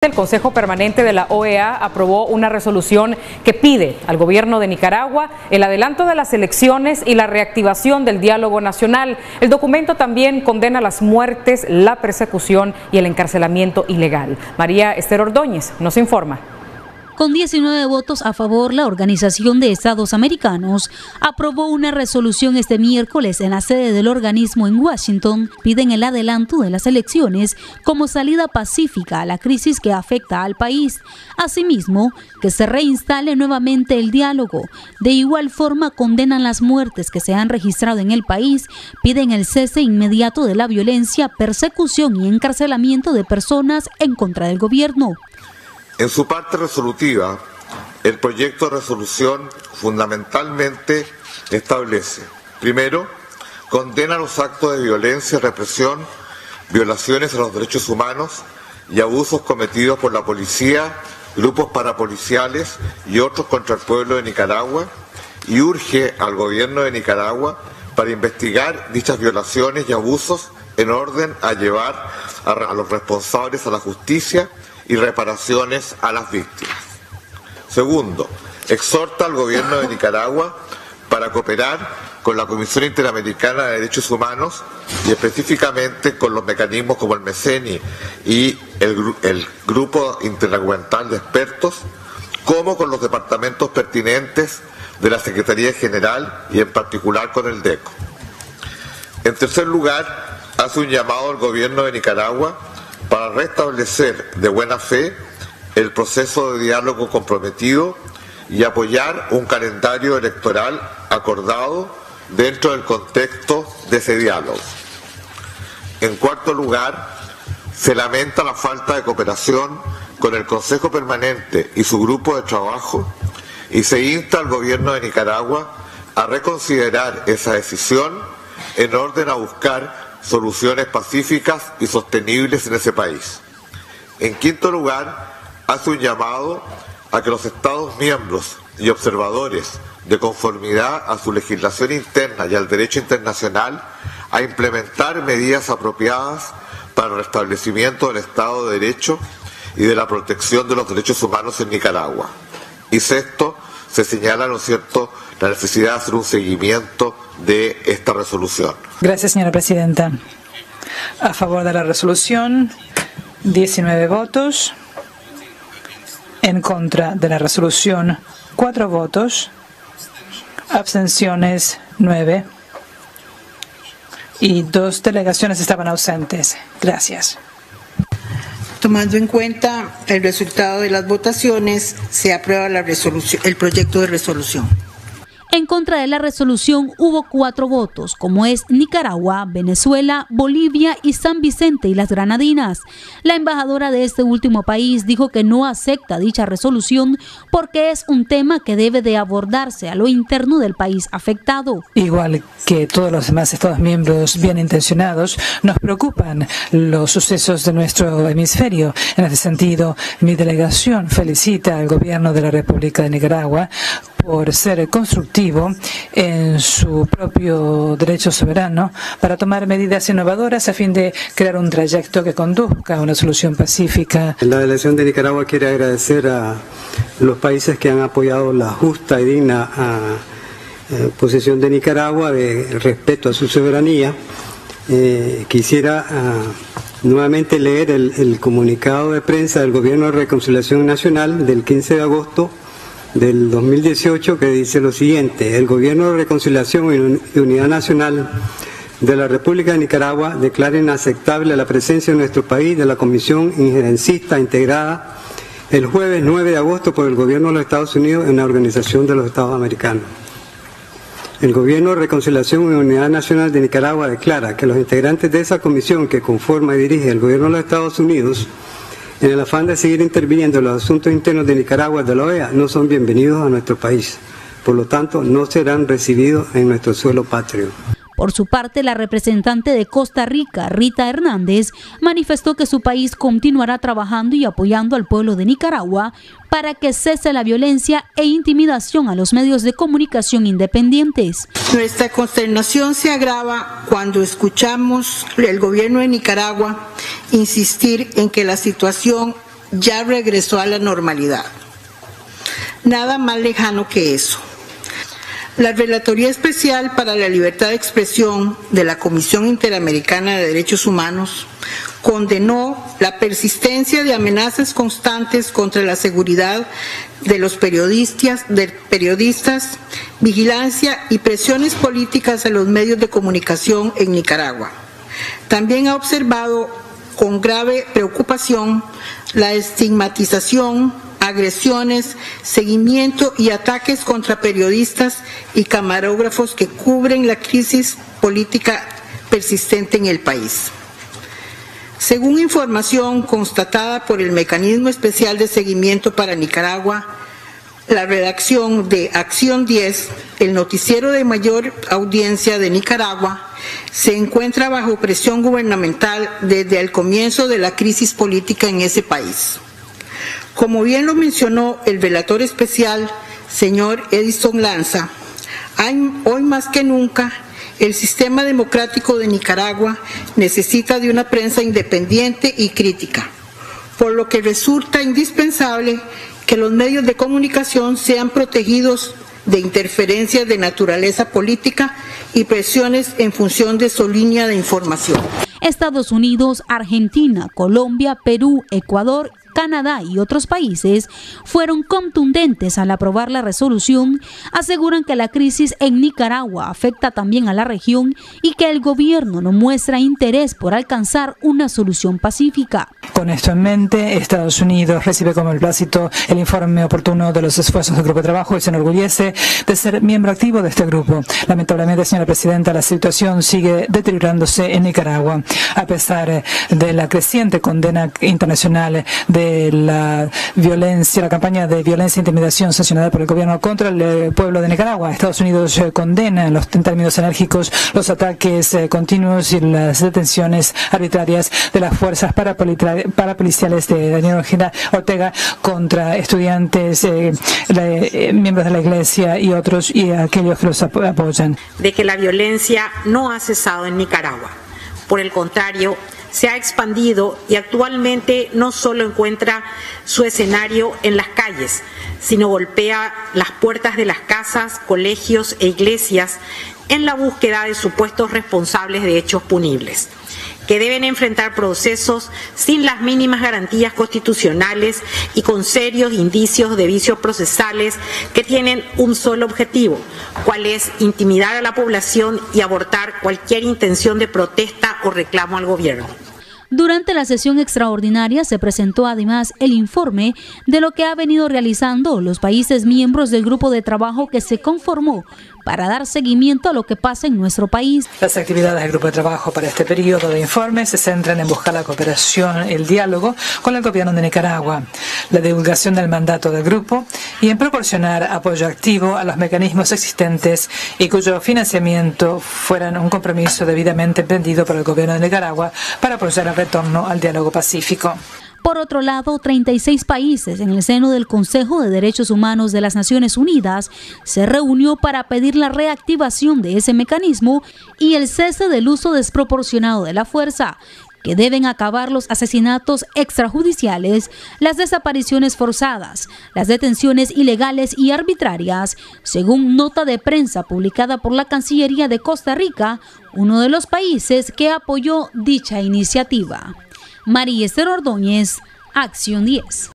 El Consejo Permanente de la OEA aprobó una resolución que pide al gobierno de Nicaragua el adelanto de las elecciones y la reactivación del diálogo nacional. El documento también condena las muertes, la persecución y el encarcelamiento ilegal. María Esther Ordóñez nos informa. Con 19 votos a favor, la Organización de Estados Americanos aprobó una resolución este miércoles en la sede del organismo en Washington. Piden el adelanto de las elecciones como salida pacífica a la crisis que afecta al país. Asimismo, que se reinstale nuevamente el diálogo. De igual forma, condenan las muertes que se han registrado en el país. Piden el cese inmediato de la violencia, persecución y encarcelamiento de personas en contra del gobierno. En su parte resolutiva, el proyecto de resolución fundamentalmente establece: primero, condena los actos de violencia y represión, violaciones a los derechos humanos y abusos cometidos por la policía, grupos parapoliciales y otros contra el pueblo de Nicaragua, y urge al gobierno de Nicaragua para investigar dichas violaciones y abusos en orden a llevar a los responsables a la justicia y reparaciones a las víctimas. Segundo, exhorta al gobierno de Nicaragua para cooperar con la Comisión Interamericana de Derechos Humanos y específicamente con los mecanismos como el MECENI y el Grupo Intergubernamental de Expertos, como con los departamentos pertinentes de la Secretaría General y en particular con el DECO. En tercer lugar, hace un llamado al gobierno de Nicaragua para restablecer de buena fe el proceso de diálogo comprometido y apoyar un calendario electoral acordado dentro del contexto de ese diálogo. En cuarto lugar, se lamenta la falta de cooperación con el Consejo Permanente y su grupo de trabajo y se insta al gobierno de Nicaragua a reconsiderar esa decisión en orden a buscar soluciones pacíficas y sostenibles en ese país. En quinto lugar, hace un llamado a que los Estados miembros y observadores, de conformidad a su legislación interna y al derecho internacional, a implementar medidas apropiadas para el restablecimiento del Estado de Derecho y de la protección de los derechos humanos en Nicaragua. Y sexto, se señala, ¿no es cierto?, la necesidad de hacer un seguimiento de esta resolución. Gracias, señora presidenta. A favor de la resolución, 19 votos. En contra de la resolución, 4 votos. Abstenciones, 9. Y 2 delegaciones estaban ausentes. Gracias. Tomando en cuenta el resultado de las votaciones, se aprueba el proyecto de resolución. En contra de la resolución hubo 4 votos, como es Nicaragua, Venezuela, Bolivia y San Vicente y las Granadinas. La embajadora de este último país dijo que no acepta dicha resolución porque es un tema que debe de abordarse a lo interno del país afectado. Igual que todos los demás Estados miembros bien intencionados, nos preocupan los sucesos de nuestro hemisferio. En ese sentido, mi delegación felicita al gobierno de la República de Nicaragua por ser constructivo en su propio derecho soberano para tomar medidas innovadoras a fin de crear un trayecto que conduzca a una solución pacífica. La delegación de Nicaragua quiere agradecer a los países que han apoyado la justa y digna posición de Nicaragua de respeto a su soberanía. Quisiera nuevamente leer el comunicado de prensa del Gobierno de Reconciliación Nacional del 15 de agosto del 2018, que dice lo siguiente: el Gobierno de Reconciliación y Unidad Nacional de la República de Nicaragua declara inaceptable la presencia en nuestro país de la Comisión Injerencista integrada el jueves 9 de agosto por el Gobierno de los Estados Unidos en la Organización de los Estados Americanos. El Gobierno de Reconciliación y Unidad Nacional de Nicaragua declara que los integrantes de esa comisión que conforma y dirige el Gobierno de los Estados Unidos, en el afán de seguir interviniendo en los asuntos internos de Nicaragua de la OEA, no son bienvenidos a nuestro país. Por lo tanto, no serán recibidos en nuestro suelo patrio. Por su parte, la representante de Costa Rica, Rita Hernández, manifestó que su país continuará trabajando y apoyando al pueblo de Nicaragua para que cese la violencia e intimidación a los medios de comunicación independientes. Nuestra consternación se agrava cuando escuchamos el gobierno de Nicaragua insistir en que la situación ya regresó a la normalidad. Nada más lejano que eso. La Relatoría Especial para la Libertad de Expresión de la Comisión Interamericana de Derechos Humanos condenó la persistencia de amenazas constantes contra la seguridad de los periodistas, vigilancia y presiones políticas a los medios de comunicación en Nicaragua. También ha observado con grave preocupación la estigmatización, agresiones, seguimiento y ataques contra periodistas y camarógrafos que cubren la crisis política persistente en el país. Según información constatada por el Mecanismo Especial de Seguimiento para Nicaragua, la redacción de Acción 10, el noticiero de mayor audiencia de Nicaragua, se encuentra bajo presión gubernamental desde el comienzo de la crisis política en ese país. Como bien lo mencionó el relator especial, señor Edison Lanza, hoy más que nunca, el sistema democrático de Nicaragua necesita de una prensa independiente y crítica, por lo que resulta indispensable que los medios de comunicación sean protegidos de interferencias de naturaleza política y presiones en función de su línea de información. Estados Unidos, Argentina, Colombia, Perú, Ecuador, Canadá y otros países fueron contundentes al aprobar la resolución. Aseguran que la crisis en Nicaragua afecta también a la región y que el gobierno no muestra interés por alcanzar una solución pacífica. Con esto en mente, Estados Unidos recibe como beneplácito el informe oportuno de los esfuerzos del grupo de trabajo y se enorgullece de ser miembro activo de este grupo. Lamentablemente, señora presidenta, la situación sigue deteriorándose en Nicaragua. A pesar de la creciente condena internacional de la violencia, la campaña de violencia e intimidación sancionada por el gobierno contra el pueblo de Nicaragua, Estados Unidos condena en términos enérgicos los ataques continuos y las detenciones arbitrarias de las fuerzas parapoliciales de Daniel Ortega contra estudiantes, miembros de la iglesia y otros y aquellos que los apoyan. De que la violencia no ha cesado en Nicaragua. Por el contrario, se ha expandido y actualmente no solo encuentra su escenario en las calles, sino golpea las puertas de las casas, colegios e iglesias en la búsqueda de supuestos responsables de hechos punibles, que deben enfrentar procesos sin las mínimas garantías constitucionales y con serios indicios de vicios procesales que tienen un solo objetivo, cual es intimidar a la población y abortar cualquier intención de protesta o reclamo al gobierno. Durante la sesión extraordinaria se presentó además el informe de lo que ha venido realizando los países miembros del grupo de trabajo que se conformó para dar seguimiento a lo que pasa en nuestro país. Las actividades del grupo de trabajo para este periodo de informe se centran en buscar la cooperación, el diálogo con el gobierno de Nicaragua, la divulgación del mandato del grupo y en proporcionar apoyo activo a los mecanismos existentes y cuyo financiamiento fueran un compromiso debidamente emprendido por el gobierno de Nicaragua para apoyar el retorno al diálogo pacífico. Por otro lado, 36 países en el seno del Consejo de Derechos Humanos de las Naciones Unidas se reunió para pedir la reactivación de ese mecanismo y el cese del uso desproporcionado de la fuerza, que deben acabar los asesinatos extrajudiciales, las desapariciones forzadas, las detenciones ilegales y arbitrarias, según nota de prensa publicada por la Cancillería de Costa Rica, uno de los países que apoyó dicha iniciativa. María Esther Ordóñez, Acción 10.